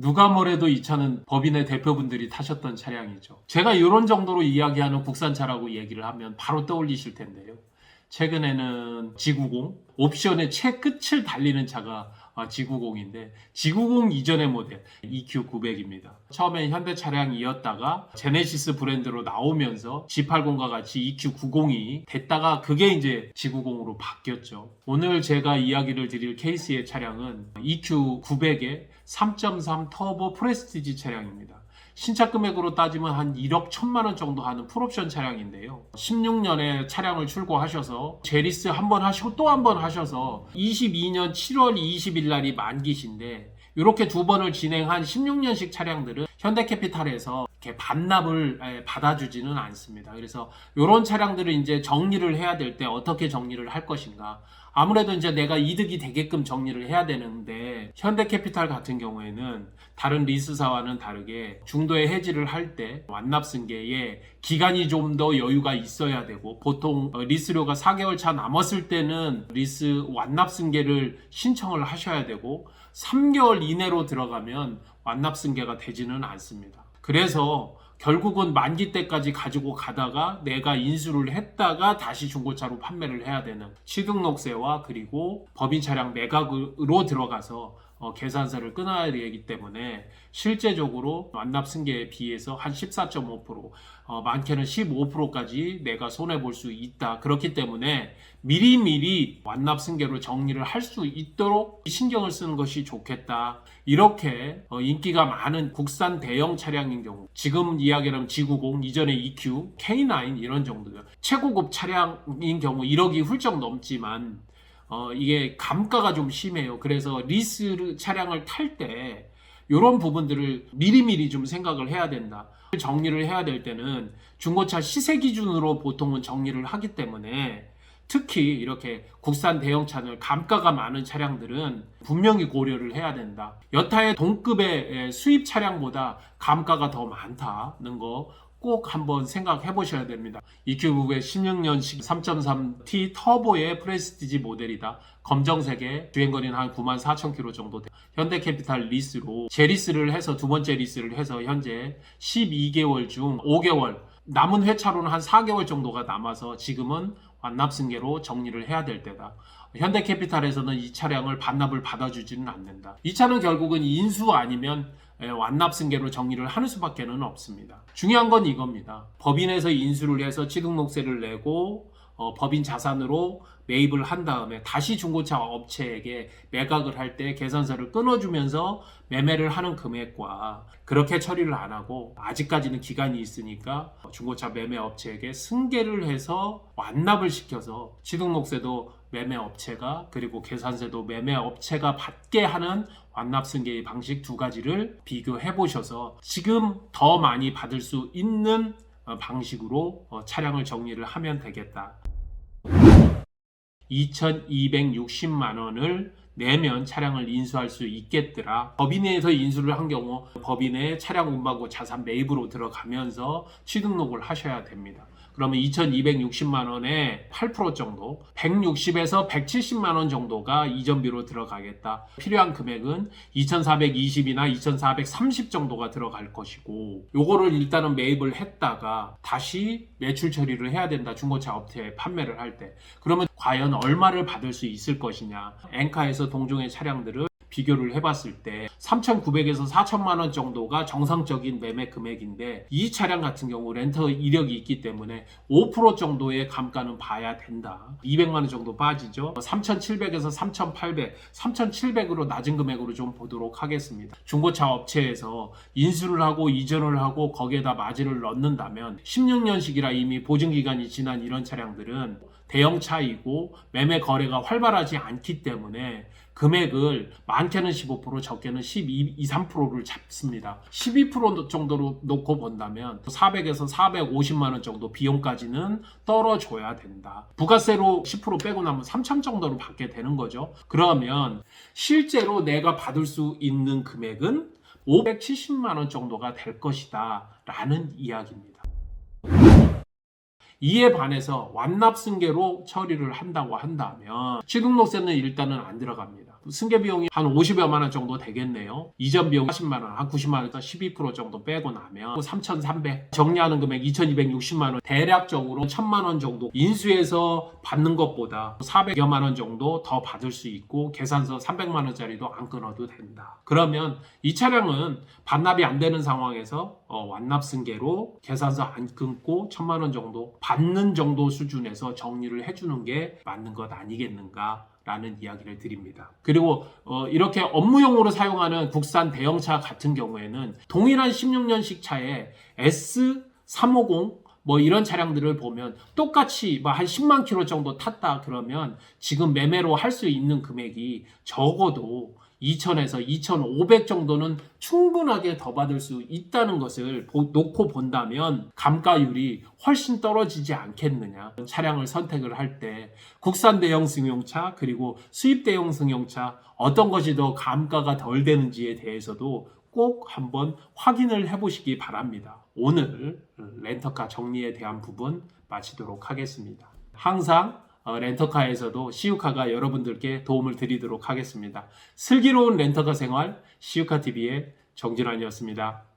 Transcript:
누가 뭐래도 이 차는 법인의 대표분들이 타셨던 차량이죠. 제가 이런 정도로 이야기하는 국산차라고 얘기를 하면 바로 떠올리실 텐데요. 최근에는 G90 옵션의 최끝을 달리는 차가 G90인데 G90 이전의 모델 EQ900입니다. 처음엔 현대 차량이었다가 제네시스 브랜드로 나오면서 G80과 같이 EQ90이 됐다가 그게 이제 G90으로 바뀌었죠. 오늘 제가 이야기를 드릴 케이스의 차량은 EQ900의 3.3 터보 프레스티지 차량입니다. 신차 금액으로 따지면 한 1억 1천만 원 정도 하는 풀옵션 차량인데요. 16년에 차량을 출고하셔서 제리스 한 번 하시고 또 한 번 하셔서 22년 7월 20일 날이 만기신데 이렇게 두 번을 진행한 16년식 차량들은 현대캐피탈에서 이렇게 반납을 받아주지는 않습니다. 그래서 이런 차량들을 이제 정리를 해야 될 때 어떻게 정리를 할 것인가. 아무래도 이제 내가 이득이 되게끔 정리를 해야 되는데 현대캐피탈 같은 경우에는 다른 리스사와는 다르게 중도에 해지를 할 때 완납승계에 기간이 좀 더 여유가 있어야 되고 보통 리스료가 4개월 차 남았을 때는 리스 완납승계를 신청을 하셔야 되고 3개월 이내로 들어가면 완납승계가 되지는 않습니다. 그래서 결국은 만기 때까지 가지고 가다가 내가 인수를 했다가 다시 중고차로 판매를 해야 되는 취등록세와 그리고 법인 차량 매각으로 들어가서 계산서를 끊어야 되기 때문에 실제적으로 완납 승계에 비해서 한 14.5%, 많게는 15%까지 내가 손해볼 수 있다. 그렇기 때문에 미리미리 완납 승계로 정리를 할 수 있도록 신경을 쓰는 것이 좋겠다. 이렇게 인기가 많은 국산 대형 차량인 경우 지금 이야기하면 G90, 이전에 EQ, K9 이런 정도요. 최고급 차량인 경우 1억이 훌쩍 넘지만 이게 감가가 좀 심해요. 그래서 리스 차량을 탈 때 이런 부분들을 미리미리 좀 생각을 해야 된다. 정리를 해야 될 때는 중고차 시세 기준으로 보통은 정리를 하기 때문에 특히 이렇게 국산 대형차는 감가가 많은 차량들은 분명히 고려를 해야 된다. 여타의 동급의 수입 차량보다 감가가 더 많다는 거 꼭 한번 생각해 보셔야 됩니다. EQ9의 16년식 3.3T 터보의 프레스티지 모델이다. 검정색에 주행거리는 한 94,000km 정도 돼. 현대캐피탈 리스로 재리스를 해서 두 번째 리스를 해서 현재 12개월 중 5개월 남은 회차로는 한 4개월 정도가 남아서 지금은 완납승계로 정리를 해야 될 때다. 현대캐피탈에서는 이 차량을 반납을 받아주지는 않는다. 이 차는 결국은 인수 아니면 완납승계로 정리를 하는 수밖에 없습니다. 중요한 건 이겁니다. 법인에서 인수를 해서 취등록세를 내고 법인 자산으로 매입을 한 다음에 다시 중고차 업체에게 매각을 할 때 계산서를 끊어주면서 매매를 하는 금액과 그렇게 처리를 안 하고 아직까지는 기간이 있으니까 중고차 매매 업체에게 승계를 해서 완납을 시켜서 취등록세도 매매 업체가 그리고 계산세도 매매 업체가 받게 하는 완납 승계의 방식 두 가지를 비교해 보셔서 지금 더 많이 받을 수 있는 방식으로 차량을 정리를 하면 되겠다. 2,260만 원을 내면 차량을 인수할 수 있겠더라. 법인에서 인수를 한 경우 법인의 차량 운반고 자산 매입으로 들어가면서 취등록을 하셔야 됩니다. 그러면 2,260만 원에 8% 정도, 160에서 170만 원 정도가 이전비로 들어가겠다. 필요한 금액은 2,420이나 2,430 정도가 들어갈 것이고 요거를 일단은 매입을 했다가 다시 매출 처리를 해야 된다. 중고차 업체에 판매를 할 때. 그러면 과연 얼마를 받을 수 있을 것이냐. 엔카에서 동종의 차량들을 비교를 해봤을 때 3,900에서 4천만 원 정도가 정상적인 매매 금액인데 이 차량 같은 경우 렌터 이력이 있기 때문에 5% 정도의 감가는 봐야 된다. 200만 원 정도 빠지죠. 3,700에서 3,800, 3,700으로 낮은 금액으로 좀 보도록 하겠습니다. 중고차 업체에서 인수를 하고 이전을 하고 거기에다 마진을 넣는다면 16년식이라 이미 보증기간이 지난 이런 차량들은 대형차이고 매매 거래가 활발하지 않기 때문에 금액을 많게는 15% 적게는 12, 3%를 잡습니다. 12% 정도로 놓고 본다면 400에서 450만 원 정도 비용까지는 떨어줘야 된다. 부가세로 10% 빼고 나면 3천 정도로 받게 되는 거죠. 그러면 실제로 내가 받을 수 있는 금액은 570만 원 정도가 될 것이다 라는 이야기입니다. 이에 반해서 완납승계로 처리를 한다고 한다면 취등록세는 일단은 안 들어갑니다. 승계 비용이 한 50여만 원 정도 되겠네요. 이전 비용 40만 원, 한 90만 원에서 12% 정도 빼고 나면 3,300, 정리하는 금액 2,260만 원, 대략적으로 1,000만 원 정도 인수해서 받는 것보다 400여만 원 정도 더 받을 수 있고 계산서 300만 원짜리도 안 끊어도 된다. 그러면 이 차량은 반납이 안 되는 상황에서 완납 승계로 계산서 안 끊고 1,000만 원 정도 받는 정도 수준에서 정리를 해주는 게 맞는 것 아니겠는가 라는 이야기를 드립니다. 그리고 이렇게 업무용으로 사용하는 국산 대형차 같은 경우에는 동일한 16년식 차에 S350 뭐 이런 차량들을 보면 똑같이 한 10만 킬로 정도 탔다 그러면 지금 매매로 할 수 있는 금액이 적어도 2,000에서 2,500 정도는 충분하게 더 받을 수 있다는 것을 놓고 본다면 감가율이 훨씬 떨어지지 않겠느냐. 차량을 선택을 할 때 국산 대형 승용차 그리고 수입 대형 승용차 어떤 것이 더 감가가 덜 되는지에 대해서도 꼭 한번 확인을 해보시기 바랍니다. 오늘 렌터카 정리에 대한 부분 마치도록 하겠습니다. 항상 렌터카에서도 시우카가 여러분들께 도움을 드리도록 하겠습니다. 슬기로운 렌터카 생활 시우카TV의 정진환이었습니다.